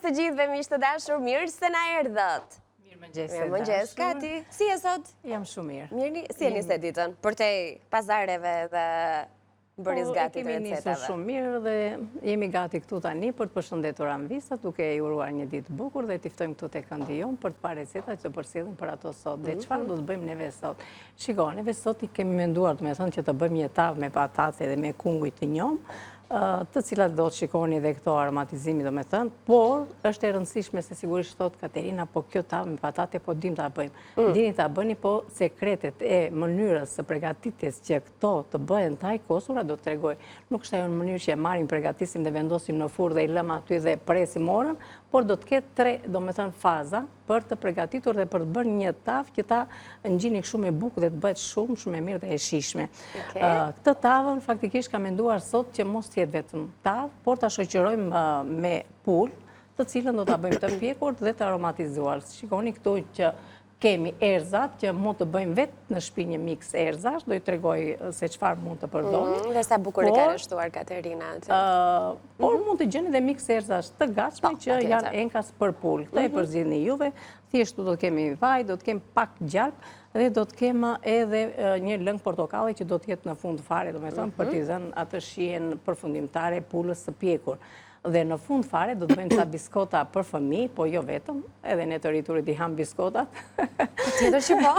Mirëmëngjes të gjithëve, miq të dashur, mirë se na erdhët. Mirëmëngjes, Kati. Si je sot? Jam shumë mirë. Mirë, si jeni se ditën? Përtej pazareve dhe bëris gati të Kemi nisur recetave. shumë mirë dhe jemi gati këtu tani për të përshëndetur anvisat, duke i uruar një ditë bukur dhe t'i ftojmë këtu te këndi jon për të parë recetat që përcjellim për ato sot. Dhe çfarë do të bëjmë neve sot? Shiko, neve sot i kemi menduar, do të thënë që të bëjmë një tavë me patate dhe me kunguj të njom, të cilat do të shikoni dhe këto aromatizimi, do me thënë, por është e rëndësishme se sigurisht thot Katerina, po kjo tavë me patate po dim ta bëjmë. Dini ta bëni, po sekretet e mënyrës së përgatitjes që këto të bëhen taj kosura do të tregoj. Nuk është ajo në mënyrë që e marrim, përgatisim dhe vendosim në furrë dhe i lëm aty dhe presim orën, por do të ketë 3, do me thënë, faza për të përgatitur dhe për të bërë një tavë që ta ngjini shumë e bukur dhe të bëhet shumë e mirë dhe e shijshme. Këtë tavën faktikisht kam menduar sot që mos jetë vetëm tavë, por ta shoqërojmë me pulë, të cilën do ta bëjmë të pjekur dhe të aromatizuar. Shikoni këtu që kemi erzat që mund të bëjmë vetë në shtëpi një miks erzash, do i tregoj se çfarë mund të përdorni. Dhe sa bukur e ka rreshtuar Katerina aty. Por mund të gjeni edhe miks erzash të gatshme që janë enkas për pulë. Këtë e përzgjidhni juve, thjesht do të kemi vaj, do të kemi pak gjalp dhe do të kemi edhe një lëng portokalli që do të jetë në fund fare, do me thënë, për t'i dhënë atë shijen përfundimtare pulës së pjekur. Dhe në fund fare do të bëjmë ca biskota për fëmijë, po jo vetëm, edhe ne të rriturit i ham biskotat. Tjetër që po.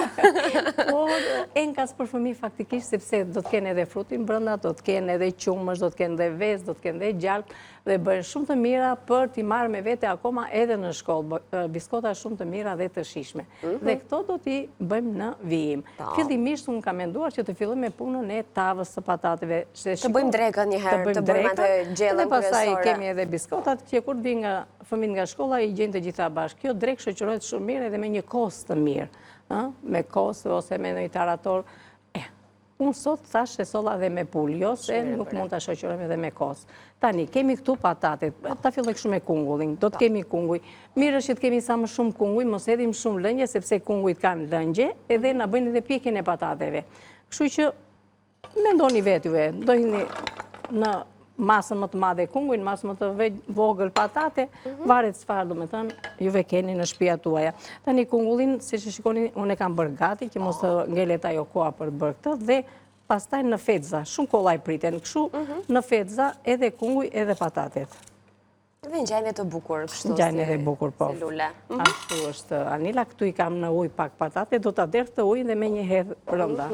Por enkas për fëmijë faktikisht, sepse do të kenë edhe frutin brenda, do të kenë edhe qumësh, do të kenë edhe vezë, do të kenë edhe gjalp, dhe bëjnë shumë të mira për t'i marrë me vete akoma edhe në shkollë. Biskota shumë të mira dhe të shijshme. Dhe këto do t'i bëjmë në vijim. Fillimisht unë kam menduar që të fillojmë me punën e tavës së patateve. Të bëjmë drekën një herë, të bëjmë atë gjellën kryesore. Kemi edhe biskotat që kur vi nga fëmijët nga shkolla i gjejnë të gjitha bashkë. Kjo drekë shoqërohet shumë mirë edhe me një kos të mirë, me kos ose me një tarator. Unë sot thash se solla dhe me pulë, jo se nuk mund të shoqërojmë edhe me kos. Tani, kemi këtu patatet, ta filloj kështu me kungullin, do të kemi kunguj. Mirë është që të kemi sa më shumë kunguj, mos edhim shumë lëngje, sepse kungujt kanë lëngje, edhe na bëjnë edhe pjekjen e patateve. Kështu që, mendoni vetë juve, dojni në masën më të madhe kunguj, në masën më të vogël patate, varet çfarë do me thënë, juve keni në shtëpia tuaja. Tani kungullin, si që shikoni, unë e kam bërë gati, që mos të ngelet ajo koha për të bërë këtë, dhe pastaj në fetza, shumë kollaj priten, kështu në fetza edhe kunguj edhe patatet. Dhe ngjajnë të bukur, kështu ngjajnë edhe bukur, po. Si lule. Ashtu është Anila, këtu i kam në ujë pak patate, do ta derë të ujë dhe me një herë brenda.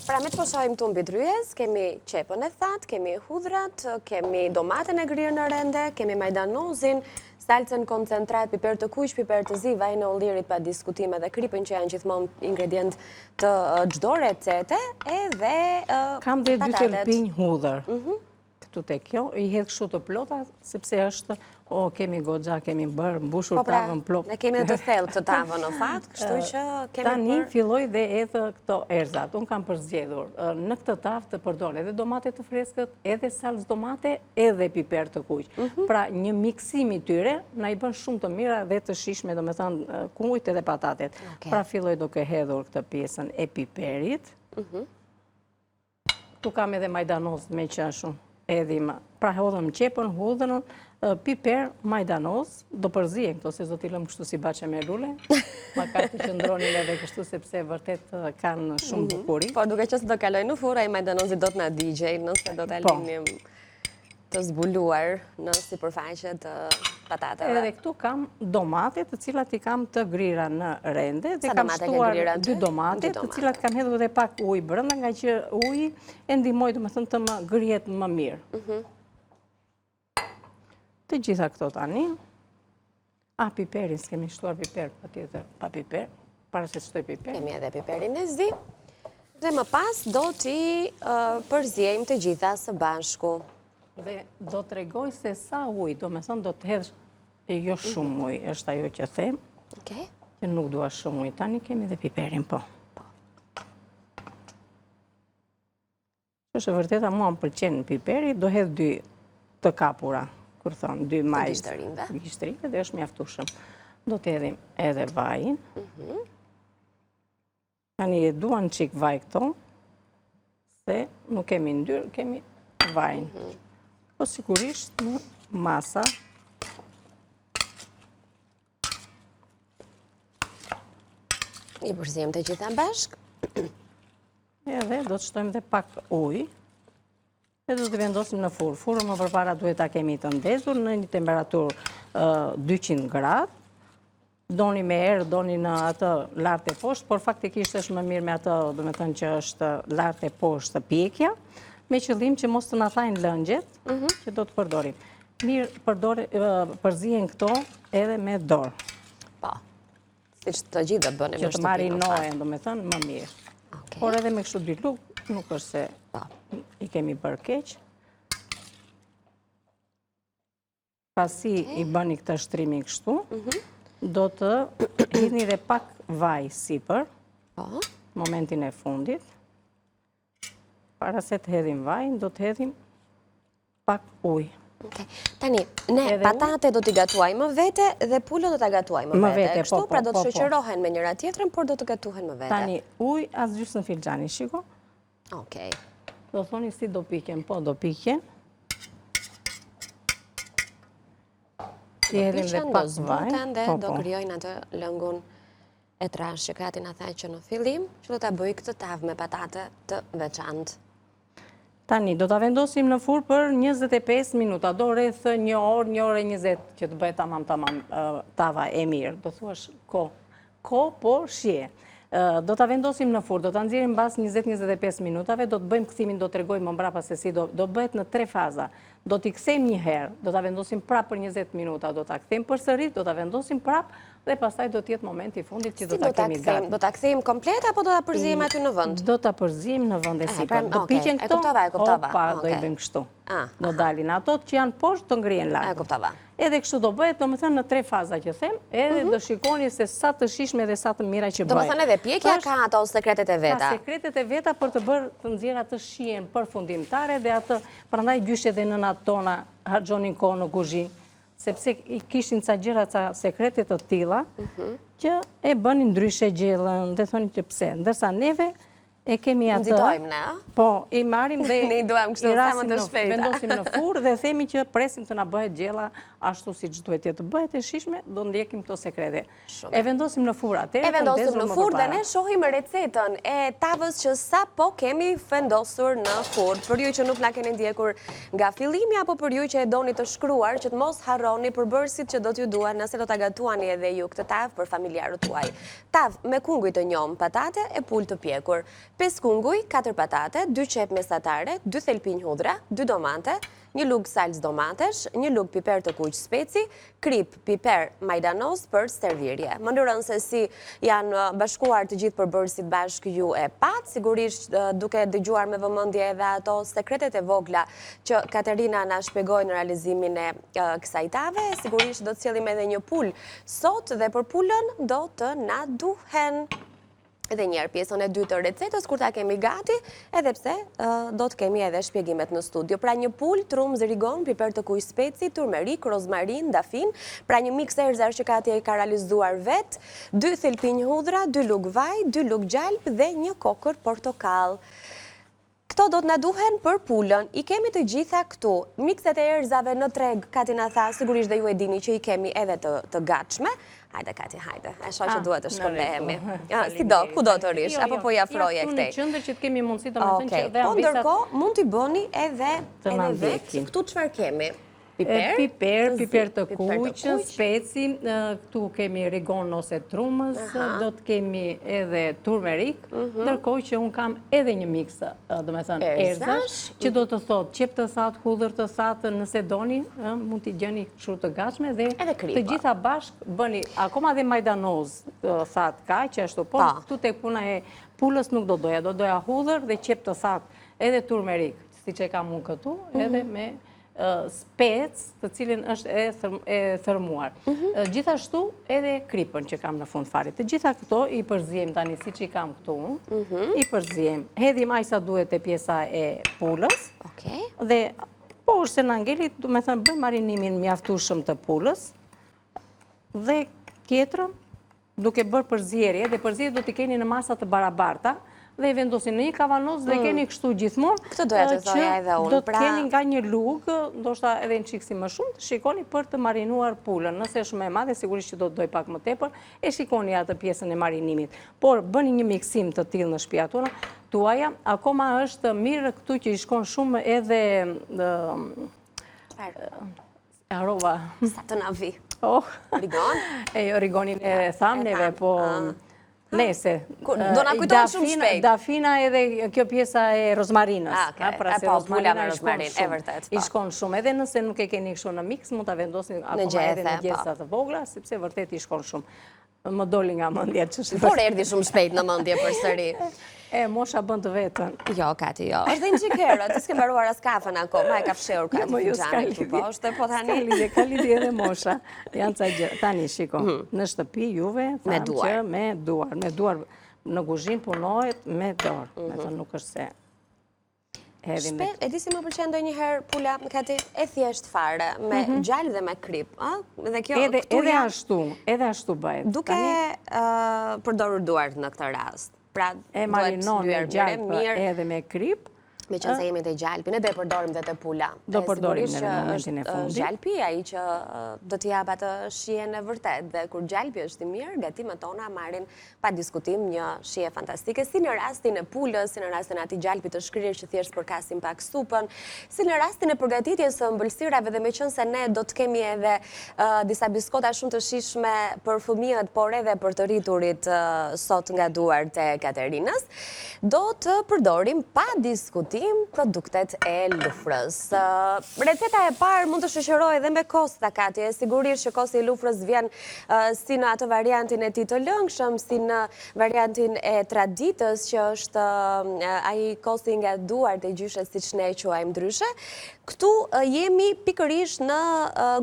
Pra me të poshojmë këtu mbi dryes, kemi qepën e thatë, kemi hudhrat, kemi domaten e grirë në rende, kemi majdanozin, salcën koncentrat, piper të kuq, piper të zi, vajin e ullirit pa diskutime dhe kripën që janë gjithmonë ingredient të çdo recete, edhe patatet. Kam dhe 2 thelpinj hudhër. Këtu te kjo, i hedh kështu të plota, sepse është, kemi goxha, kemi bërë, mbushur tavën plot. Ne kemi të thellë të tavën në fat, kështu që kemi Tani filloj dhe edhe këto erzat. Unë kam përzgjedhur në këtë tavë të përdor edhe domate të freskët, edhe salcë domate, edhe piper të kuq. Pra një miksim i tyre na i bën shumë të mira dhe të shijshme, domethënë kungujt edhe patatet. Pra filloj duke hedhur këtë pjesën e piperit. Tu kam edhe majdanoz me qashun. Edhim, pra hodhëm qepën, hudhërën, piper, majdanoz, do përzihen këto, se do t'i lëm kështu si bache me lule, ma ka të qëndronin edhe kështu, sepse vërtet kanë shumë bukuri. Po, duke që se do kaloj në furra, i majdanozit do t'na digjej, nëse do t'alinim të zbuluar në sipërfaqe të patateve. Edhe këtu kam domate, të cilat i kam të grira në rende, dhe Sa kam domate ke shtuar grira aty? 2 domate, të cilat kam hedhur edhe pak ujë brenda, nga që uji e ndihmoi, domethënë, të më grihet më mirë. Të gjitha këto tani. Piperin, s'kemi shtuar piper, patjetër, pa piper, para se shtoj piper. Kemi edhe piperin e zi. Dhe më pas do t'i përziejmë të gjitha së bashku. Dhe do të regoj se sa ujë, do me thënë do të hedhë, jo shumë ujë, është ajo që them, që nuk dua shumë ujë. Tani kemi dhe piperin, po. Është vërteta, mua më pëlqen piperi, do hedhë 2 të kapura, kur thonë, 2 majzë. Gishtërinve dhe është mjaftueshëm. Do të hedhim edhe vajin. Tani e duan çik vaj këto, se nuk kemi ndyrë, kemi vajin. Po sigurisht në masa I përzijem të gjitha bashk. Edhe do të shtojmë dhe pak ujë. E do të vendosim në furrë. Furrën më përpara duhet ta kemi të ndezur në një temperaturë 200 gradë. Doni me erë, doni në atë lartë e poshtë, por faktikisht është më mirë me atë, do me thënë që është lartë e poshtë pjekja, me qëllim që mos të na thajnë lëngjet, që do të përdorim. Mirë, përzihen këto edhe me dorë. Po, si që të gjithë dhe bëni me që të marinohen, do me thënë, më mirë. Por edhe me kështu dy lukë, nuk është se i kemi bërë keq. Pasi i bëni këtë shtrimin kështu, do të hidhni dhe pak vaj sipër, momentin e fundit. Para se të hedhim vajin, do të hedhim pak ujë. Tani, ne patate do t'i gatuajmë vete dhe pulën do t'a gatuajmë vete. Kështu, pra do të shoqërohen me njëra tjetrën, por do të gatuhen më vete. Tani, ujë as gjysmë filxhani, shiko. Okej. Do thoni si do piken, po do piken. Do piqen, do zbuten dhe do krijojnë atë lëngun e trash që Krati na tha që në fillim, që do t'a bëj këtë tavë me patate të veçantë. Tani, do t'a vendosim në furrë për 25 minuta, do rreth 1 orë, 1 orë e 20, që të bëhet tamam tava e mirë. Do thuash ko, por shije. Do t'a vendosim në furrë, do t'a nxjerrim mbas 20-25 minutave, do të bëjmë kthimin, do t'rregojmë më mbrapa se si do bëhet në 3 faza. Do t'i kthejmë një herë, do t'a vendosim prapë për 20 minuta, do t'a kthejmë përsëri, do t'a vendosim prapë dhe pastaj do t'jetë momenti i fundit që do t'a kemi gati. Do t'a kthejmë komplet apo do t'a përzijim aty në vend? Do t'a përzijim në vend e sipër. Do piqen këto, opa, do i bëjmë kështu. Do dalin ato që janë poshtë, do ngrihen lart. Edhe kështu do bëhet, do më thënë në 3 faza që them, edhe do shikoni se sa të shishme dhe sa të mira që bëhet. Do më thënë edhe pjekja ka ato sekretet e veta. Ka sekretet e veta për të bërë të nxjerrë atë shijen përfundimtare dhe atë, prandaj gjyshe dhe nënat tona harxhonin kohë në kuzhinë, sepse i kishin ca gjëra, ca sekrete të tilla që e bënin ndryshe gjellën, dhe thoni që pse. Ndërsa neve e kemi atë. Nxitojmë ne, a? Po, i marrim dhe ne i duam kështu sa më të shpejta. Vendosim në furrë dhe themi që presim të na bëhet gjella ashtu siç duhet të bëhet e shishme, do ndjekim këto sekrete. E vendosim në furrë atëherë. E vendosim në furrë dhe ne shohim recetën e tavës që sapo kemi vendosur në furrë. Për ju që nuk na keni ndjekur nga fillimi apo për ju që e doni të shkruar, që të mos harroni përbërësit që do t'ju duan nëse do ta gatuani edhe ju këtë tavë për familjarët tuaj. Tavë me kunguj të njom, patate e pulë të pjekur. 5 kunguj, 4 patate, 2 qep mesatare, 2 thelpinj hudhra, 2 domate, 1 lugë salcë domatesh, 1 lugë piper të kuq speci, krip, piper, majdanoz për servirje. Më ndërën se si janë bashkuar të gjithë përbërësit bashkë ju e pat, sigurisht duke dëgjuar me vëmendje edhe ato sekretet e vogla që Katerina na shpjegoi në realizimin e kësaj tave, sigurisht do të sjellim edhe një pulë sot dhe për pulën do të na duhen. Edhe njerë pjesën e 2 të recetës, kur ta kemi gati, edhe pse do të kemi edhe shpjegimet në studio. Pra një pulë, trum, zërigon, piper të kuq speci, turmerik, rozmarin, dafin, pra një mix erzash që Katja i ka realizuar vetë, 2 thelpinj hudhra, 2 lugë vaj, 2 lugë gjalp dhe 1 kokër portokall. Këto do të na duhen për pulën. I kemi të gjitha këtu. Mikset e erzave në treg, Kati na tha, sigurisht dhe ju e dini që i kemi edhe të gatshme. Hajde, Kati, hajde. E shoh që duhet të shkëmbehemi. Si do, ku do të rish? Apo po i afroje këtej? Në qendër që të kemi mundësi të më thënë që dhe po ndërkohë mund t'i bëni edhe vetë. Këtu çfarë kemi? Piper të kuq, speci, këtu kemi rigon ose trumës, do të kemi edhe turmerik, ndërkohë që unë kam edhe një mix, do me thënë erzash, që do të thotë qep të thatë, hudhër të thatë, nëse doni, mund t'i gjeni kështu të gatshme dhe të gjitha bashkë bëni, akoma dhe majdanoz thatë ka, që ashtu, po këtu tek puna e pulës nuk do doja hudhër dhe qep të thatë, edhe turmerik, si që kam unë këtu, edhe me spec, të cilin është e thërmuar. Gjithashtu edhe kripën që kam në fund fare. Të gjitha këto i përzijem tani si që i kam këtu, i përzijem. Hedhim aq sa duhet e pjesa e pulës, dhe po është se në angelit, du me thënë, bëjmë marinimin mjaftueshëm të pulës, dhe tjetrën, duke bërë përzierje, dhe përzierje do t'i keni në masa të barabarta, dhe i vendosin në një kavanoz dhe keni kështu gjithmonë. Këtë doja të thoja edhe unë. Do të keni nga një lugë, ndoshta edhe në çiksi më shumë, të shikoni për të marinuar pulën. Nëse është më e madhe, sigurisht që do të doj pak më tepër, e shikoni atë pjesën e marinimit. Por bëni një miksim të tillë në shtëpiat tona tuaja, akoma është mirë këtu që i shkon shumë edhe arova. Sa të na vi. Origon? Origonin e thamneve, po nese. Do na kujton shumë shpejt. Dafina edhe kjo pjesa e rozmarinës. Po, pula me rozmarin, e vërtet. I shkon shumë. Edhe nëse nuk e keni kështu në mix, mund ta vendosni akoma edhe në gjesa të vogla, sepse vërtet i shkon shumë. Më doli nga mendja ç'është. Por erdhi shumë shpejt në mendje përsëri. Mosha bën të vetën. Jo, Kati, jo. Është dhe një qikërë, ti s'ke mbaruar as kafën akoma, e ka fshehur Kati finxhanin këtu poshtë, po tani. Ka lidhje edhe mosha. Janë ca gjë. Tani shiko, në shtëpi juve thamë që me duar. Me duar në kuzhinë punohet me dorë. Me thënë nuk është se shpejt, e di si më pëlqen ndonjëherë pula, Kati, e thjesht fare, me gjallë dhe me krip. Dhe kjo edhe ashtu bëhet. Duke përdorur duart në këtë rast. E marinon me gjalpë edhe me krip. Me qënë se jemi të gjalpin, e do e përdorim dhe të pula. Do përdorim në momentin e fundit. Gjalpi ai që do t'i jap atë shijen e vërtet, dhe kur gjalpi është i mirë, gatimet tona marrin pa diskutim një shije fantastike, si në rastin e pulës, si në rastin e atij gjalpi të shkrirë që thjesht përkasim pak supën, si në rastin e përgatitjes së ëmbëlsirave, dhe me qënë se ne do të kemi edhe disa biskota shumë të shijshme për fëmijët, por edhe për të rriturit sot nga duart e Katerinës, do të përdorim pa diskutim produktet e lufrës. Receta e parë mund të shoqërohet edhe me kosta, Kati. Sigurisht që kosti i lufrës vjen si në atë variantin e tij të lëngshëm, si në variantin e traditës, që është ai kosti nga duart e gjyshes, siç ne e quajmë ndryshe. Këtu jemi pikërisht në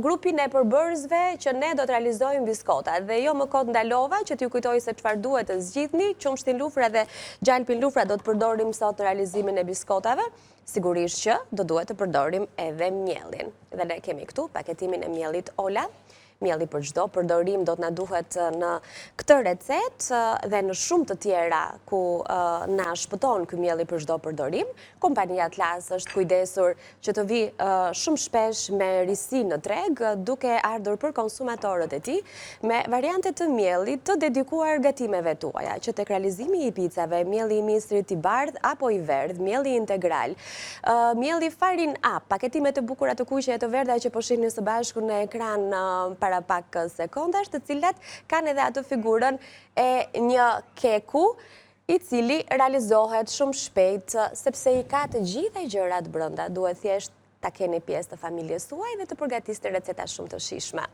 grupin e përbërësve që ne do të realizojmë biskota. Dhe jo më kot ndalova që t'ju kujtoj se çfarë duhet të zgjidhni, qumshtin lufra dhe gjalpin lufra do të përdorim sot në realizimin e biskotave. Sigurisht që do duhet të përdorim edhe mielin. Dhe ne kemi këtu paketimin e miellit Ola. Mielli për çdo përdorim do të na duhet në këtë recet dhe në shumë të tjera ku na shpëton ky mielli për çdo përdorim. Kompania Atlas është kujdesur që të vi shumë shpesh me risi në treg, duke ardhur për konsumatorët e tij me variante të miellit të dedikuar gatimeve tuaja, që tek realizimi i picave, mielli i misrit i bardh apo i verdh, mielli integral, mielli farin up, paketimet e bukura të kuqe e të verdha që po shihni së bashku në ekran para pak sekondash, të cilat kanë edhe atë figurën e një keku i cili realizohet shumë shpejt, sepse i ka të gjitha gjërat brenda. Duhet thjesht ta keni pjesë të familjes tuaj dhe të përgatisni receta shumë të shijshme.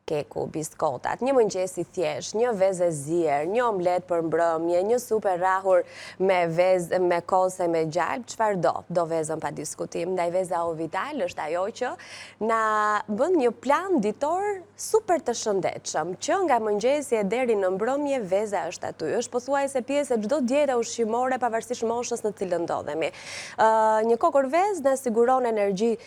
Keku, biskotat, një mëngjes i thjesht, një vezë e zier, një omlet për mbrëmje, një supë e rrahur me kose me gjalp, çfarë do vezën pa diskutim. Ndaj veza Ovital është ajo që na bën një plan ditor super të shëndetshëm, që nga mëngjesi e deri në mbrëmje veza është aty. Është pothuajse pjesë e çdo diete ushqimore pavarësisht moshës në cilën ndodhemi. Një kokër vezë na siguron energji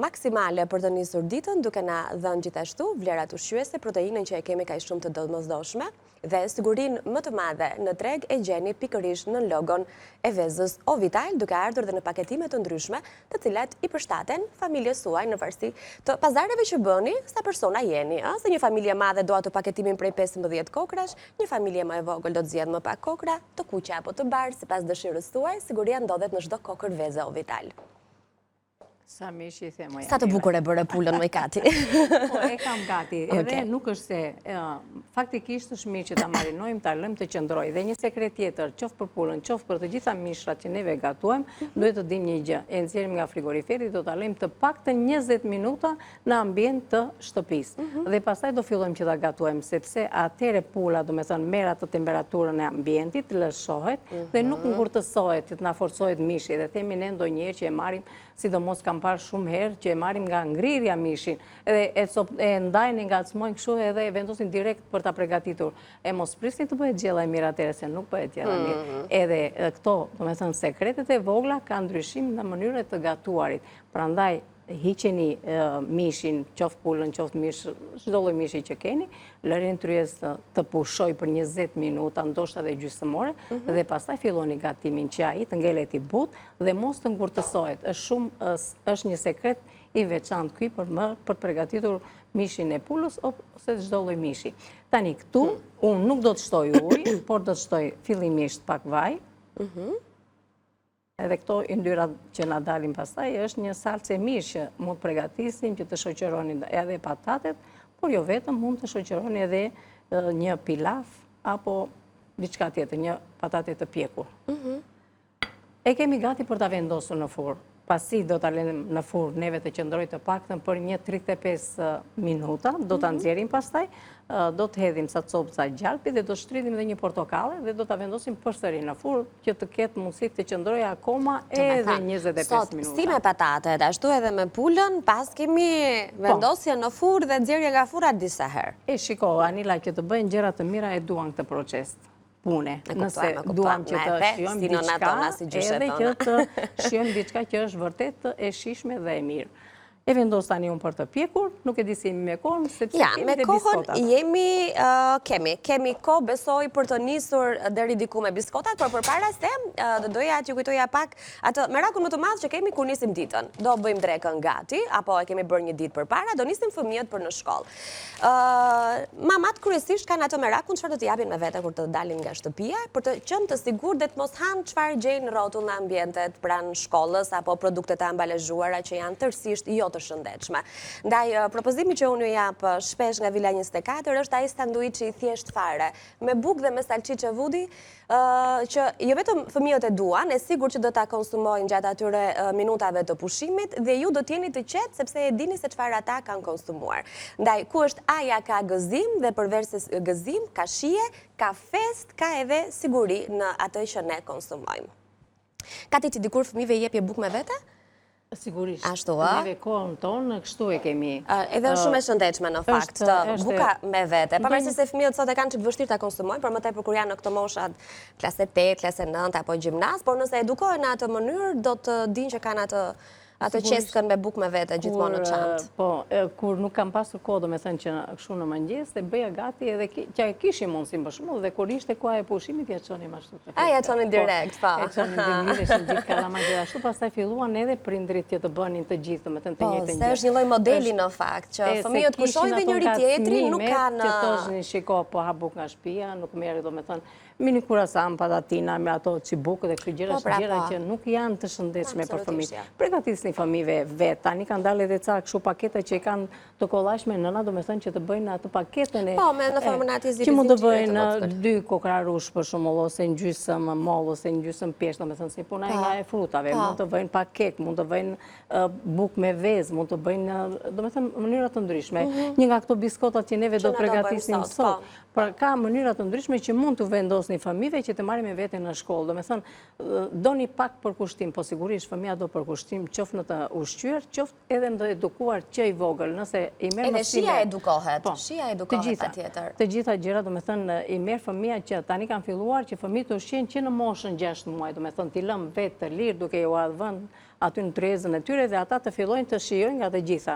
maksimale për të nisur ditën, duke na dhënë gjithashtu vlerat ushqyese, proteinën që e kemi kaq shumë të domosdoshme, dhe sigurinë më të madhe në treg e gjeni pikërisht në logon e vezës Ovital, duke ardhur dhe në paketime të ndryshme, të cilat i përshtaten familjes suaj në varësi të pazareve që bëni, sa persona jeni. Se një familje madhe do atë paketimin prej 15 kokrash, një familje më e vogël do të zgjedh më pak kokra, të kuqe apo të bardhë, sipas dëshirës suaj, siguria ndodhet në çdo kokër vezë Ovital. Sa mishi i themo. Sa të bukur e bëre pulën me Kati. Po, e kam gati. Edhe nuk është se, faktikisht është mirë që ta marinojmë, ta lëmë të qëndrojë. Dhe një sekret tjetër, qoftë për pulën, qoftë për të gjitha mishrat që neve gatuajmë, duhet të dim një gjë. E nxjerrim nga frigoriferi, do ta lëmë të paktën 20 minuta në ambient të shtëpisë. Dhe pastaj do fillojmë që ta gatuajmë, sepse atëre pula, do me thënë, merr atë temperaturën e ambientit, lëshohet dhe nuk ngurtësohet, të na forcohet mishi. Dhe themi ne ndonjëherë që e marrim, sidomos kam parë shumë herë që e marrim nga ngrirja mishin, edhe e ndajnë, ngacmojnë kështu edhe e vendosin direkt për ta përgatitur. E mos prisni të bëhet gjella e mirë atëherë, se nuk bëhet gjella e mirë. Edhe këto, do me thënë, sekretet e vogla ka ndryshim në mënyrën e të gatuarit. Prandaj hiqeni mishin, qoftë pullën, qoftë mish, çdo lloj mishi që keni, lërini tryez të pushoj për 20 minuta, ndoshta edhe gjysmore, dhe pastaj filloni gatimin që ai të ngelet i butë dhe mos të ngurtësohet. Është një sekret i veçantë ky për të përgatitur mishin e pullës ose çdo lloj mishi. Tani këtu unë nuk do të shtoj ujë, por do të shtoj fillimisht pak vaj. Edhe këto yndyrat që na dalin pastaj është një salcë mish që mund të përgatisim që të shoqëroni edhe patatet, por jo vetëm, mund të shoqëroni edhe një pilaf apo diçka tjetër, një patate të pjekur. E kemi gati për ta vendosur në furrë. Pasi do ta lëmë në furrë neve të qëndroj të paktën për një 35 minuta, do ta nxjerrim pastaj, do të hedhim sa copë sa gjalpi dhe do shtridim edhe një portokale dhe do ta vendosim përsëri në furrë që të ketë mundësi të qëndrojë akoma edhe 25 minuta. Si me patatet, ashtu edhe me pulën, pas kemi vendosje në furrë dhe nxjerrje nga furra disa herë. E shiko, Anila, që të bëjnë gjëra të mira e duan këtë proces pune. Nëse duam që të shijojmë diçka, edhe që të shijojmë diçka që është vërtet e shijshme dhe e mirë. E vendos tani unë për të pjekur, nuk e di si me kohën, sepse kemi dhe biskotat. Kemi kohë, besoj, për të nisur deri diku me biskotat, por përpara se do doja t'ju kujtoja pak atë merakun më të madh që kemi kur nisim ditën. Do bëjmë drekën gati, apo e kemi bërë një ditë përpara, do nisim fëmijët për në shkollë. Mamat kryesisht kanë atë merakun çfarë do t'i japin me vete kur të dalin nga shtëpia, për të qenë të sigurt dhe të mos hanë çfarë gjejnë në rrotull në ambientet pranë shkollës apo produktet e ambalazhuara që janë tërësisht jo të shëndetshme. Ndaj, propozimi që unë ju jap shpesh nga Vila 24 është ai sanduiçi i thjesht fare, me bukë dhe me salçiçe vudi, që jo vetëm fëmijët e duan, e sigurt që do ta konsumojnë gjatë atyre minutave të pushimit dhe ju do t'jeni të qetë sepse e dini se çfarë ata kanë konsumuar. Ndaj, ku është aja ka gëzim dhe përveç se gëzim, ka shije, ka fest, ka edhe siguri në atë që ne konsumojmë. Ka ti që dikur fëmijëve i jepje bukë me vete? Sigurisht. Ashtu, a? Neve kohën tonë, kështu e kemi. Edhe është shumë e shëndetshme në fakt, buka me vete. Pavarësisht se fëmijët sot e kanë çik vështirë ta konsumojnë, por më tepër kur janë në këto moshat klase 8, klase 9 apo gjimnaz, por nëse edukohen në atë mënyrë, do të dinë që kanë atë qeskën me bukë me vete gjithmonë në çantë. Po, kur nuk kam pasur kohë, do me thënë që kështu në mëngjes, dhe bëja gati edhe që e kishim mundësim për shembull, dhe kur ishte koha e pushimit, ja çonim ashtu. Ja çonin direkt, po. Ja çonin direkt, gjithë kalama gjithashtu, pastaj filluan edhe prindrit që të bënin të gjithë, do me thënë të njëjtën gjë. Po, se është një lloj modeli në fakt, që fëmijët kur shohin njëri tjetrin nuk kanë që thoshin shiko, po ha bukë nga shtëpia, nuk merri, do me thënë mini kurasan, patatina, me ato cibukë dhe këto gjëra që nuk janë të shëndetshme për fëmijët. Përgatisni fëmijëve vetë, tani kanë dalë edhe ca kështu pakete që i kanë të kollajshme nëna, do me thënë që të bëjnë atë paketën e... Po, me në formën aty që mund të bëjnë 2 kokrarush për shembull, ose në gjysmë mollë, ose në gjysmë peshk, do me thënë si puna nga e frutave, mund të bëjnë pakek, mund të bëjnë bukë me vezë, mund të bëjnë, do me thënë, mënyra të ndryshme. Një nga këto biskotat që neve do përgatisim sot, pra ka mënyra të ndryshme që mund të vendosni fëmijëve që të marrin me vete në shkollë. Do me thënë, doni pak përkushtim, po sigurisht fëmija do përkushtim qoftë në të ushqyer, qoftë edhe në të edukuar që i vogël. Nëse i merr edhe shija edukohet, shija edukohet atjetër. Të gjitha gjëra, do me thënë, i merr fëmija që tani kanë filluar që fëmijët të ushqejnë që në moshën 6 muaj, do me thënë, t'i lëm vetë të lirë duke ju vënë aty në tryezën e tyre dhe ata të fillojnë të shijojnë nga të gjitha.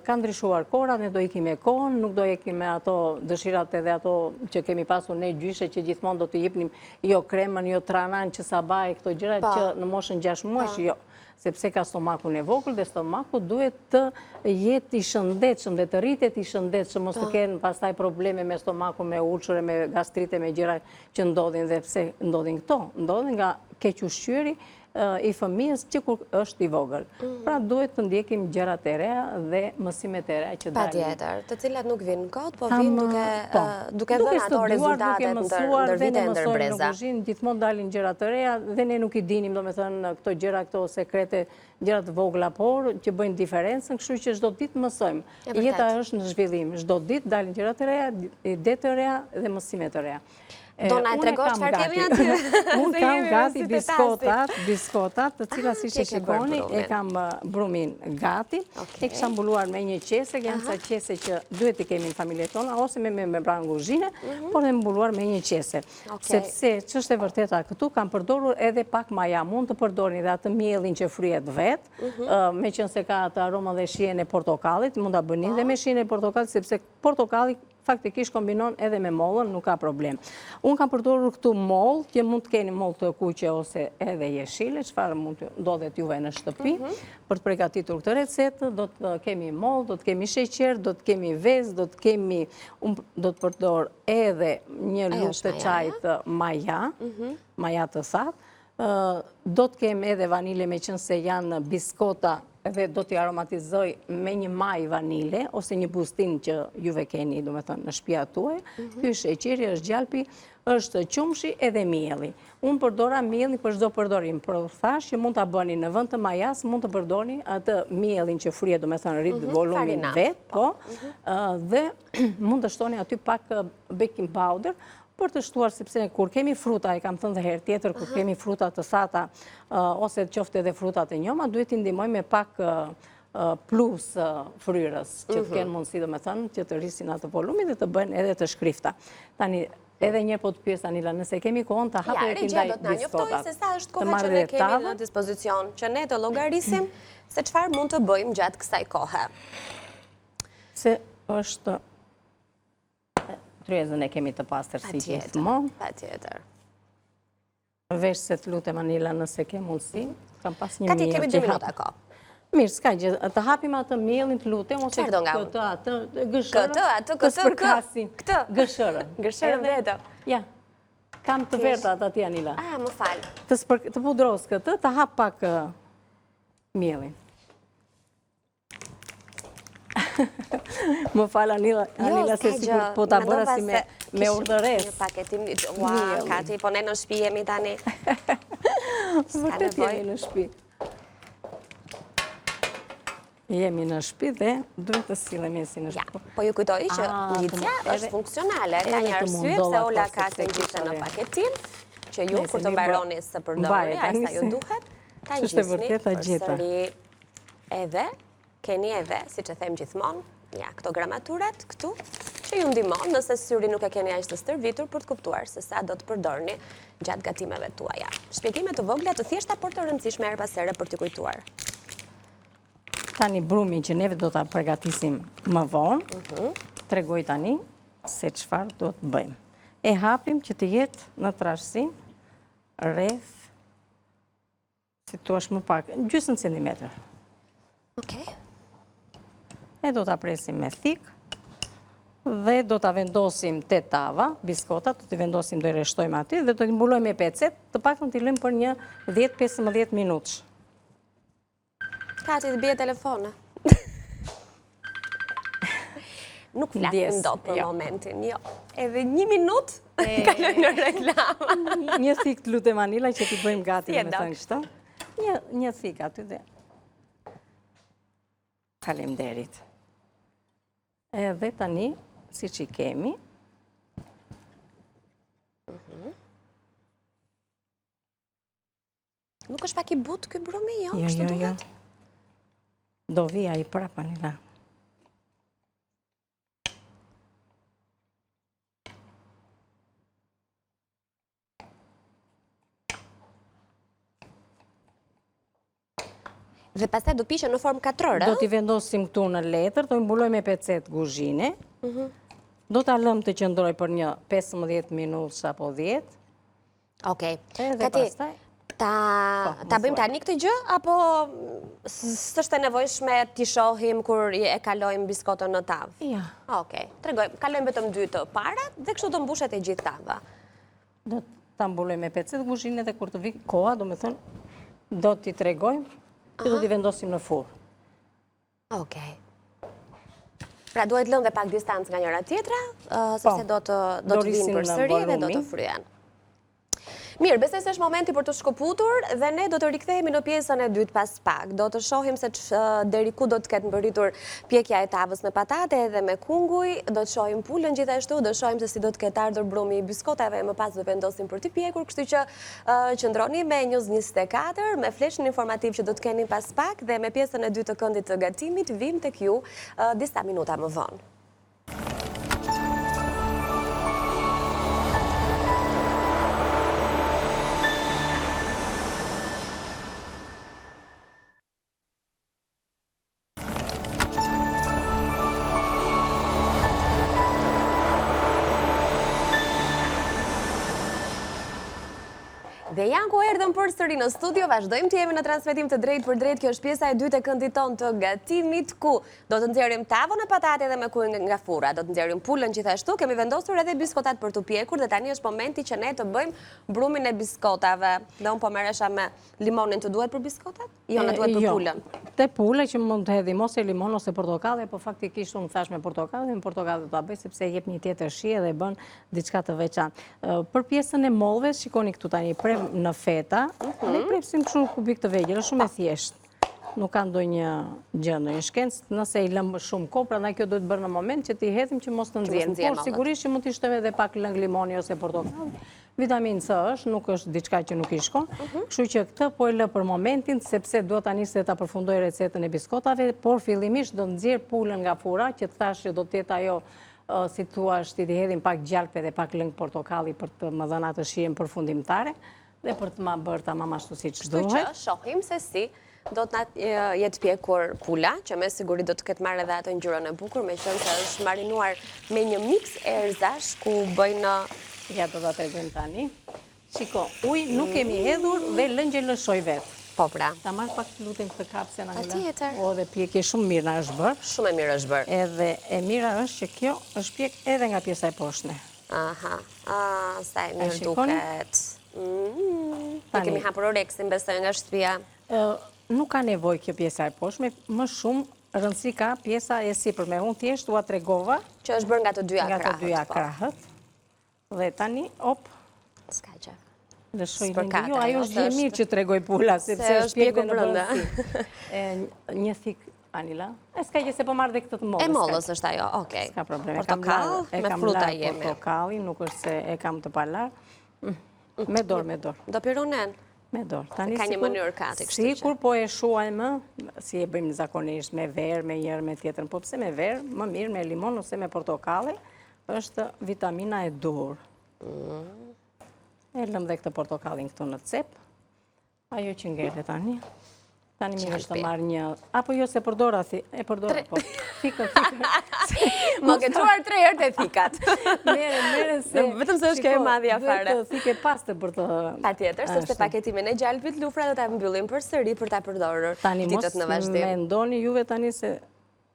Ka ndryshuar kohra, ne do ikim me kohën, nuk do ikim me ato dëshirat edhe ato që kemi pasur ne gjyshe që gjithmonë do të jepnim jo kremën, jo tranan, që sabaj, këto gjëra që në moshën 6 muaj, jo. Sepse ka stomakun e vogël dhe stomaku duhet të jetë i shëndetshëm dhe të rritet i shëndetshëm, mos të kenë pastaj probleme me stomakun, me ulçure, me gastrite, me gjëra që ndodhin dhe pse ndodhin këto. Ndodhin nga keq ushqyeri i fëmijës që kur është i vogël. Pra duhet të ndjekim gjërat e reja dhe mësimet e reja që dalin. Patjetër, të cilat nuk vinë në kohë, po vinë duke vënë ato rezultatet ndër vite e ndër breza. Në kuzhinë gjithmonë dalin gjërat e reja dhe ne nuk i dinim, domethënë, këto gjëra, këto sekrete, gjërat vogla, por që bëjnë diferencën, kështu që çdo ditë mësojmë. Jeta është në zhvillim, çdo ditë dalin gjërat e reja, ide të reja dhe mësime të reja. Do na e tregosh çfarë kemi aty? Unë kam gati biskotat, të cilat si që shikoni, e kam brumin gati. E kisha mbuluar me një qese, janë sa qese që duhet të kemi në familje tona, ose me membran kuzhine, por e mbuluar me një qese. Sepse, që është e vërteta këtu, kam përdorur edhe pak maja. Mund të përdorni dhe atë mielin që fryet vetë, me qënë se ka atë aroma dhe shien e portokallit, mund të bëni dhe me shien e portokallit, sepse portokallit faktikisht kombinon edhe me mollën, nuk ka problem. Unë kam përdorur këtu mollë, që mund të keni mollë të kuqe ose edhe jeshile, çfarë mund të ndodhet juve në shtëpi, për të përgatitur këtë recetë, do të kemi mollë, do të kemi sheqer, do të kemi vezë, do të përdor edhe një lugë të çajit maja të thatë, do të kemi edhe vanile me qënë se janë biskota dhe do t'i aromatizoj me një maj vanile, ose një bustin që juve keni, do me thënë, në shtëpia tuaj. Ky sheqeri është gjalpi, është qumshi edhe mielli. Unë përdora mielli për çdo përdorim, por thash që mund ta bëni në vend të majas, mund të përdorni atë miellin që fryet, do me thënë, rrit volumin vet, po, dhe mund të shtoni aty pak baking powder, për të shtuar, sepse kur kemi fruta, e kam thënë dhe herë tjetër, kur kemi fruta të thata, ose qofte edhe frutat e njoma, duhet t'i ndihmoj me pak plus fryrës, që të kenë mundësi, do me thënë, që të rrisin atë volumin dhe të bëjnë edhe të shkrifta. Tani, edhe një po të pyes, Anila, nëse kemi kohën të hapë dhe t'indaj biskotat. Ja, Regja, do t'na njoftoj se sa është koha që ne kemi në dispozicion, që ne të llogarisim se çfarë mund të bëjmë gjatë kësaj kohe. Se është... Tryezën e kemi të pastër si gjithmonë. Patjetër. Vesh se të lutem Anila nëse ke mundësi. Kam pas një Kati kemi 2 minuta ko. Mirë, s'ka gjë, të hapim atë mielin të lutem, ose këtë, atë, gëshërën, të spërkasin. Këtë? Gëshërën. Gëshërën vetë. Ja, kam të vertat aty Anila. Më falë. Të pudros këtë, të hap pak mielin. Më falë, Anila, se sigur po ta bëra si me urdhëres. Një paketim, Kati, po ne në shtëpi jemi tani. Vërtet jemi në shtëpi. Jemi në shtëpi dhe duhet të sillemi si në shtëpi. Po ju kujtoj që ngjitja është funksionale. Ka një arsye pse Ola ka të ngjitën në paketim, që ju kur të mbaroni së përdorni, ai sa ju duhet, ta ngjisni përsëri edhe keni edhe, si që them gjithmonë, ja, këto gramaturat këtu, që ju ndihmon nëse syri nuk e keni aq të stërvitur për të kuptuar se sa do të përdorni gjatë gatimeve tuaja. Shpjegime të vogla të thjeshta, por të rëndësishme her pas here për të kujtuar. Tani brumin që neve do ta përgatisim më vonë, tregoj tani se çfarë do të bëjmë. E hapim që të jetë në trashësim rreth, si thua më pak, gjysmë centimetër. Okej. E do të presim me thik dhe do të vendosim te tava, biskotat, do të vendosim, do i rreshtojmë aty dhe do të mbulojmë me pecet, të paktën t'i lëmë për një 10-15 minutësh. Kati të bie telefona. Nuk flasim dot për momentin, jo. Edhe 1 minutë kaloj në reklama. Një thik të lutem Anila që t'i bëjmë gati me thënë kështu. Një thik aty dhe faleminderit. Edhe tani, si që i kemi, nuk është pak i but ky brumi, jo? Kështu duhet? Do vija i prapa Anila. Dhe pastaj do pishe në formë katrore? Do t'i vendosim këtu në letër, do i mbuloj me pecet kuzhine, do t'a lëm të qëndroj për një 15 minutë apo 10. Okej. Edhe pastaj... Ta bëjmë tani këtë gjë, apo s'është e nevojshme t'i shohim kur e kalojmë biskotën në tavë? Ja. Okej, tregojmë, kalojmë vetëm 2 të parat dhe kështu do mbushet e gjithë tava. Do t'a mbuloj me pecet kuzhine dhe kur të vi koha, do me thënë, do t'i tregojmë që do t'i vendosim në furrë. Okej. Pra duhet lënë dhe pak distancë nga njëra tjetra, sepse do të vinë përsëri dhe do të fryen. Mirë, besoj se është momenti për të shkëputur dhe ne do të rikthehemi në pjesën e dytë pas pak. Do të shohim se deri ku do të ketë mbërritur pjekja e tavës me patate edhe me kunguj, do të shohim pulën gjithashtu, do të shohim se si do të ketë ardhur brumi i biskotave, më pas do vendosim për të pjekur, kështu që qëndroni me News 24 me fleshin informativ që do të keni pas pak dhe me pjesën e dytë të këndit të gatimit vim tek ju disa minuta më vonë. Dhe janë ku erdhëm përsëri në studio, vazhdojmë të jemi në transmetim të drejt për drejt. Kjo është pjesa e dytë e këndit ton të gatimit, ku do të nxjerrim tavën e patate dhe me kujë nga fura. Do të nxjerrim pulën gjithashtu, kemi vendosur edhe biskotat për të pjekur dhe tani është momenti që ne të bëjmë brumin e biskotave. Dhe unë po merresha me limonin, të duhet për biskotat? Jo, na duhet për pulën. Te pula që mund të hedhim ose limon ose portokallë, po faktikisht unë thash me portokallë, me portokallë do ta bëj sepse jep një tjetër shije dhe bën diçka të veçantë. Për pjesën e mollëve, shikoni këtu tani në feta, ne prepsim kështu në kubik të vegjël, është shumë e thjeshtë. Nuk ka ndonjë gjë, ndonjë shkencë, nëse i lëm shumë kohë, prandaj kjo duhet bërë në moment që t'i hedhim që mos të nxjerrë. Por sigurisht që mund t'i shtojmë edhe pak lëng limoni ose portokalli. Vitaminë C është, nuk është diçka që nuk i shkon. Kështu që këtë po e lë për momentin, sepse do tani se ta përfundoj recetën e biskotave, por fillimisht do nxjerr pulën nga fura, që të thash që do të jetë ajo si thua, ti hedhim pak gjalpe dhe pak lëng portokalli për të më dhënë atë shijen përfundimtare dhe për të ma bërë tamam ashtu siç duhet. Kështu që shohim se si do të jetë pjekur pula, që me siguri do të ketë marrë edhe atë ngjyrën e bukur, meqenëse se është marinuar me një mix erzash ku bëjnë. Ja do ta tregojmë tani. Shiko, ujë nuk kemi hedhur dhe lëngje lëshoj vetë. Po pra. Ta marr pak lutem këtë kapse na ngela. Patjetër. O, dhe pjekje shumë mirë na është bërë. Shumë e mirë është bërë. Edhe e mira është që kjo është pjek edhe nga pjesa e poshtme. Aha. Sa e mirë duket. Ne kemi hapur oreksin, besoj nga shtëpia. Nuk ka nevojë kjo pjesa e poshtme, më shumë rëndësi ka pjesa e sipërme. Unë thjesht ua tregova që është bërë nga të dyja krahët. Nga të dyja krahët. Dhe tani, s'ka gjë. Lëshoj lindë. Jo, ajo është dhe mirë që tregoj pula, sepse është pjekve në brëndësi. Një thik, Anila, s'ka gjë se po marrë dhe këtë të mollës. E mollës është ajo, okej. S'ka problem. Portokall me fruta jemi. Portokalli, nuk është se e kam të palar. Me dorë, me dorë. Do pirunen? Me dorë. Ka një mënyrë kati, kështu që. Sikur po e shuajmë, si e bëjmë zakonisht, me verë, me njërë, me tjetërën. Po pse me verë, më mirë me limon ose me portokalli, është vitamina e dur. E lëm dhe këtë portokallin këtu në cep. Ajo që ngele tani. Tani mirë është të marrë një... Apo jo se përdora, e përdora, po. Fikën. Më këtruar 3 herë të thikat. Mere se... Vetëm se është kjo e madhja fare. Dhe të thike paste për të... Patjetër, sepse paketimin e gjalpit lufra do ta mbyllim përsëri për ta përdorur ditët në vazhdim. Tani mos mendoni juve tani se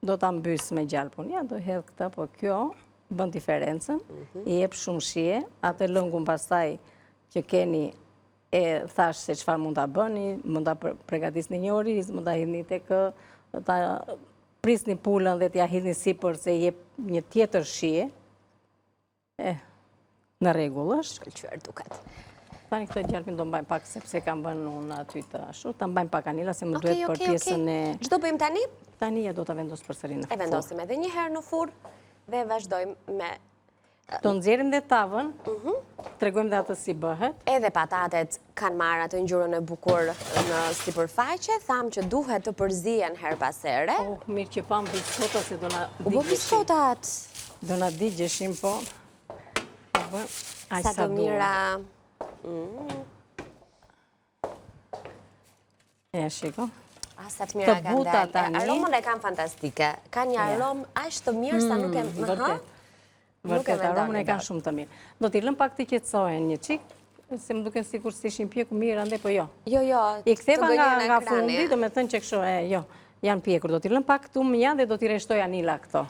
do ta mbys me gjalpun. Ja, do hedh këtë, po kjo bën diferencën, i jep shumë shije, atë lëngun pastaj që keni e thash se çfarë mund ta bëni, mund ta përgatisni një oriz, mund ta hidhni tek ta prisni pulën dhe t'ja hidhni sipër se jep një tjetër shije. Në rregull është. Shkëlqyer duket. Tani këtë gjalpin do mbajmë pak sepse kam bënë unë aty të ashtu, ta mbajmë pak Anila se më duhet për pjesën e... Ç'do bëjmë tani? Tani ja do ta vendos përsëri në furrë. E vendosim edhe një herë në furrë dhe vazhdojmë me... Do nxjerrim dhe tavën, tregojmë dhe atë si bëhet. Edhe patatet kanë marrë atë ngjyrën e bukur në sipërfaqe, thamë që duhet të përzihen her pas here. Mirë që pam biskotat se do na digjeshin. U bë biskotat. Do na digjeshin, po. Sa të mira. Ja, shiko. Sa të mira kanë dalë. Aromën e kanë fantastike. Ka një aromë aq të mirë sa nuk e... Vërtet, aromën e kanë shumë të mirë. Do t'i lëm pak të qetësohen një çik, se më duken sikur si ishin pjekur mirë, ande po jo. Jo, I ktheva nga fundi, do me thënë që kështu, jo, janë pjekur. Do t'i lëm pak këtu më janë dhe do t'i reshtoj Anila këto.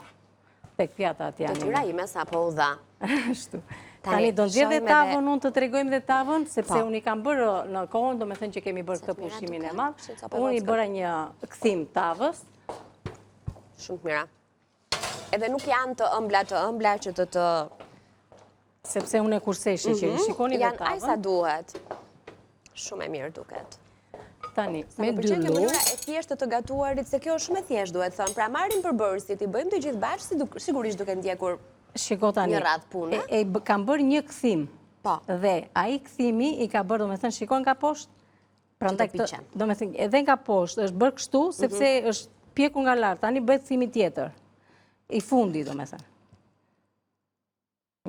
Tek pjata atje Anila. Detyra ime sa po u dha. Ashtu. Tani do nxjerr dhe tavën, unë të tregojmë dhe tavën, sepse unë i kam bërë në kohën, do me thënë që kemi bërë këtë pushimin e madh. Unë i bëra një kthim tavës. Shumë mira. Edhe nuk janë të ëmbla që të Sepse unë e kursej sheqerin. Shikoni dhe Janë sa tavën. duhet. Shumë e mirë duket. Tani, Sa me më pëlqen kjo dyllu, mënyra e thjeshtë të gatuarit, se kjo është shumë e thjeshtë duhet thënë. Pra marrim përbërësit, i bëjmë të gjithë bashkë, sigurisht duke ndjekur shiko tani, një radhë pune. kam bërë një këthim. Po. Dhe ai këthimi i ka bërë, do me thënë, shikon nga poshtë, prandaj piqen. do me thënë, edhe nga poshtë është bërë kështu, sepse është pjekur nga lartë, tani bëhet këthimi tjetër. I fundi, do me thënë.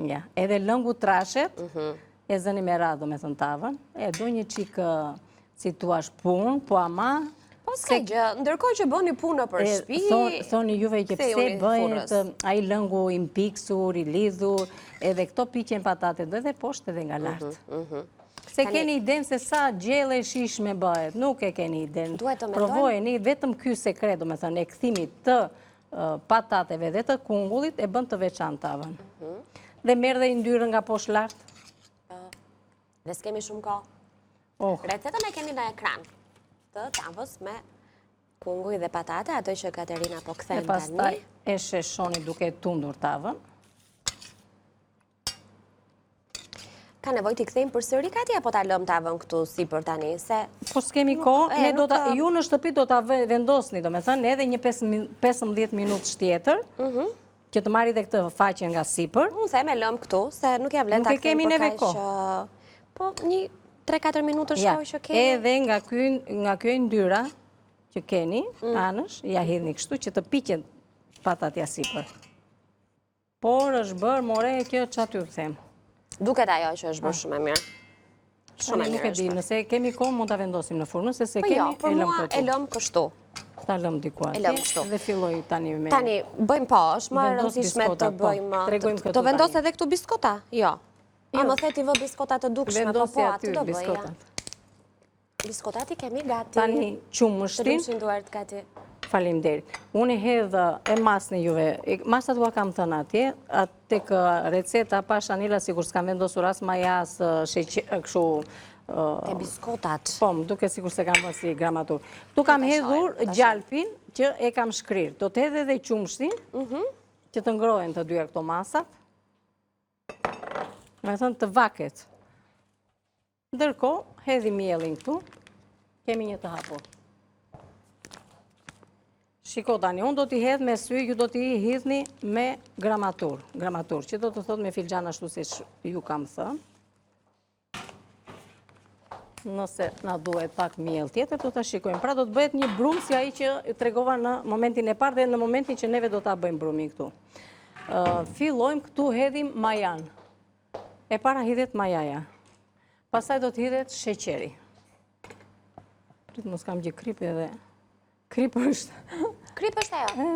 Ja, edhe lëngu trashet, e zëni me radhë, do me thënë tavën, e do një qikë, si tuash punë, po ama... Po s'ka gjë, ndërkohë që bëni punë për shtëpi, Thoni juve që pse bëhet ai lëngu i mpiksur, i lidhur, edhe këto piqen patate, do edhe poshtë edhe nga lartë. Se keni iden se sa gjelle shishme bëhet, nuk e keni iden. Duhet të mendojmë. Provojeni, vetëm ky sekret, do me thënë, e këthimit të patateve dhe të kungullit e bën të veçantë tavën. Dhe merr dhe i ndyrë nga poshtë lartë. Dhe s'kemi shumë kohë. Recetën e kemi në ekran të tavës me kunguj dhe patate, ato që Katerina po Dhe kthen pastaj tani. e sheshoni duke tundur tavën. Ka nevojë t'i kthejmë përsëri Kati apo ta lëm tavën këtu sipër tani, se Po s'kemi kohë, ne do ta ju në shtëpi do ta vendosni, domethënë edhe një 15 minutë tjetër, që të marri dhe këtë faqe nga sipër. unë them e lëm këtu, se nuk ja vlen ta Nuk e kemi kthejmë neve për kaq. Po një 3-4 minutë Ja, shkoj që kemi. edhe nga kjo ndyra që keni, anësh, ja hidhni kështu që të piqen patatja sipër. Por është bërë, more, kjo që aty them. Duket ajo që është bërë shumë e mirë. Shumë e Nuk e mirë di, është. nëse kemi kohë mund ta vendosim në furnë, se Po jo, kemi për e lëm mua e këtu. lëm kështu. Ta lëm diku E lëm atje kështu. dhe filloj tani me... Tani, bëjmë po, është më Vendos rëndësishme biskota, të po. bëjmë... Tregojmë këtu Të vendos tani. edhe këtu biskota? Jo. A më the ti vë biskota të dukshme, po Vendosi po, aty atë do bëja. biskotat. Biskotati kemi gati. Tani Të qumështin, lushin duart Kati. faleminderit. Unë e hedhë e masën e juve, masat ua kam thënë atje, atë kë receta pa Shanila, sigur s'kam vendosur as majas, kështu... Te biskotat. Po, më duke sikur se kam bërë si gramatur. Tu kam hedhur gjalpin që e kam shkrirë. Do të hedhe dhe qumshtin, që të ngrohen të dyja këto masat. Me thënë të vaket. Ndërko, hedhi mielin këtu. Kemi një të hapur. Shiko tani, unë do t'i hedh me sy, ju do t'i hidhni me gramatur. Gramatur, që do të thot me filxan ashtu si ju kam thënë. Nëse na duhet pak miell tjetër, do ta shikojmë. Pra do të bëhet një brum si ai që tregova në momentin e parë dhe në momentin që neve do ta bëjmë brumin këtu. Fillojmë këtu hedhim majan. E para hidhet majaja. Pastaj do të hidhet sheqeri. Prit mos kam gjë krip edhe krip është. Krip është ajo.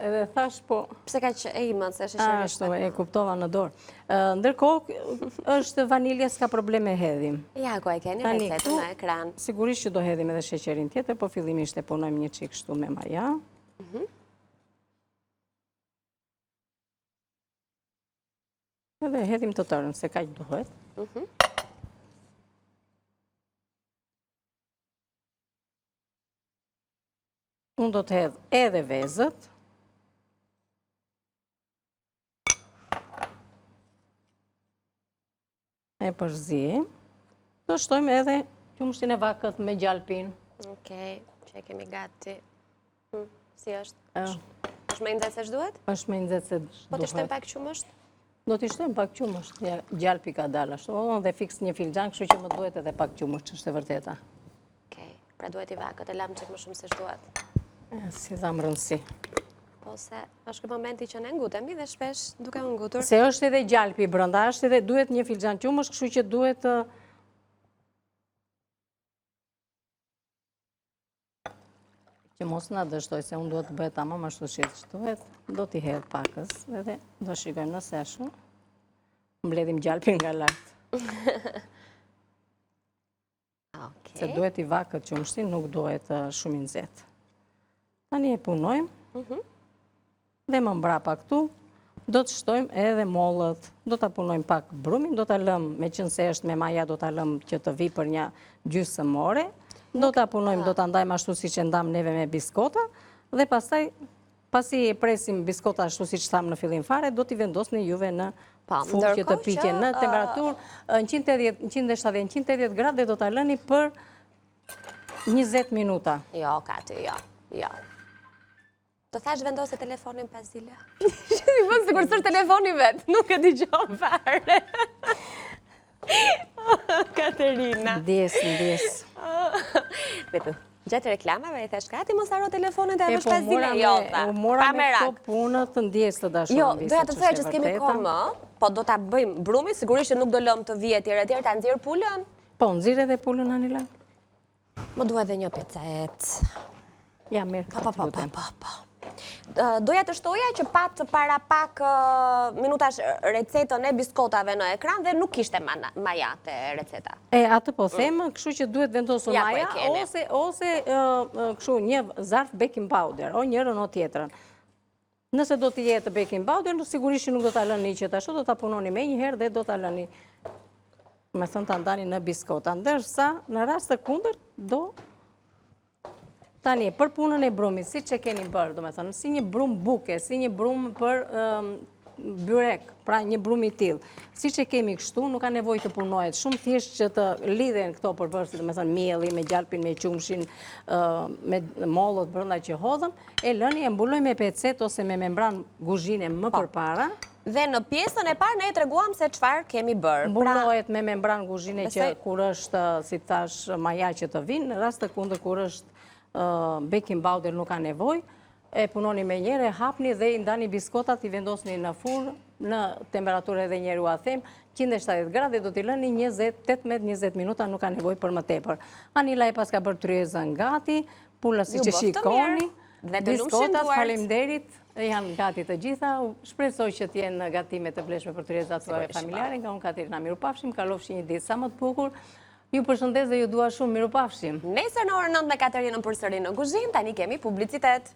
Edhe thash po. Pse ka që e imët, se shesheri Ashtu, e kuptova në dorë. Ndërkohë, është vanilja, s'ka probleme hedhim. Ja, ku e keni Tani, recetën në ekran. Sigurisht që do hedhim edhe sheqerin tjetër, po fillimisht e punojmë një çik kështu me maja. Edhe hedhim të tërën, se kaq duhet. Unë do të hedh edhe vezët. E përzijim. Do shtojmë edhe qumshtin e vakët me gjalpin. Okej, që e kemi gati. Si është? është me nxehtë se duhet? Është me nxehtë se Po të shtojmë pak qumësht? Do t'i shtojmë pak qumësht. Gjalpi ka dalë ashtu. Unë dhe fiks një filxhan, kështu që më duhet edhe pak qumësht, është e vërteta. Okej, pra duhet i vakët, e lam qëtë më shumë se duhet. Si dham rëndësi. Po se është momenti që ne ngutemi dhe shpesh duke u ngutur. Se është edhe gjalpi brenda, është edhe duhet një filxhan qumësht, kështu që duhet që mos na dështoj, se unë duhet të bëhet tamam ashtu si duhet, do t'i hedh pakës, edhe do shikojmë nëse ashtu. Mbledhim gjalpin nga lartë. Se duhet i vakët qumshtin, nuk duhet shumë i nxehtë. Tani e punojmë. Dhe më mbrapa këtu, do të shtojmë edhe mollët, do të punojmë pak brumin, do të lëmë, me qënë se është me maja, do të lëmë që të vi për një gjysmë ore, do të punojmë, do të ndajmë ashtu si që ndam neve me biskota, dhe pastaj, pasi e presim biskota ashtu si që thamë në fillim fare, do t'i vendosni juve në fushje të piqe në temperaturë 170 gradë dhe do ta lëni për 20 minuta. Jo, Kati, jo. Të thash vendose telefonin pas zile. Shqipën sikur s'është telefoni vetë, nuk e dëgjon fare. Katerina. Ndjes. Betu, gjatë reklamave i thash Kati mos haro telefonin të avesh pas zile. Mora me këto punët të ndjes të dashur. Jo, doja të thoya që s'kemi kohë më, po do ta bëjmë brumi, sigurisht që nuk do lëm të vijë etj, ta nxjerr pulën. Po, nxirr edhe pulën Anila. Më duhet edhe një pecet. Ja, mirë. Po. Doja të shtoja që pat para pak minutash recetën e biskotave në ekran dhe nuk kishte majate receta. Atë po them, kështu që duhet vendosur maja ose kështu një zarf baking powder, o njërën o tjetrën. Nëse do të jetë baking powder, sigurisht që nuk do ta lëni që ashtu, do ta punoni me një herë dhe do ta lëni me thënë ta ndani në biskota. Ndërsa në rast të kundër tani, për punën e brumit, si që keni bërë, do me thënë, si një brum buke, si një brum për byrek, pra një brum i tillë. Si që kemi kështu, nuk ka nevojë të punohet shumë thjesht që të lidhen këto përbërësit, do me thënë, mielli, me gjalpin, me qumshin, me mollët brenda që hodhën, e lëni, e mbuloj me pecet ose me membran guzhine më përpara. Dhe në pjesën e parë ne e treguam se çfarë kemi bërë. Mbulohet me membran guzhine që kur është, si thash, maja që të vinë, në rast të kundër kur është baking powder nuk ka nevojë, e punoni me njëre, hapni dhe i ndani biskotat, i vendosni në furrë, në temperaturë edhe njëru a them, 170 gradë dhe do t'i lëni 18-20 minuta, nuk ka nevojë për më tepër. Anila e pas ka bërë tryezën gati, pula si që shikoni, biskotat, faleminderit, janë gati të gjitha, shpresoj që t'jenë gatime të vlefshme për tryezat tuaja familjare, nga unë Katerina, mirupafshim, kalofshi një ditë sa më të bukur. Ju përshëndes dhe ju dua shumë, mirupafshim. Nesër në orën 9 me Katerinën përsëri në kuzhinë, tani kemi publicitet.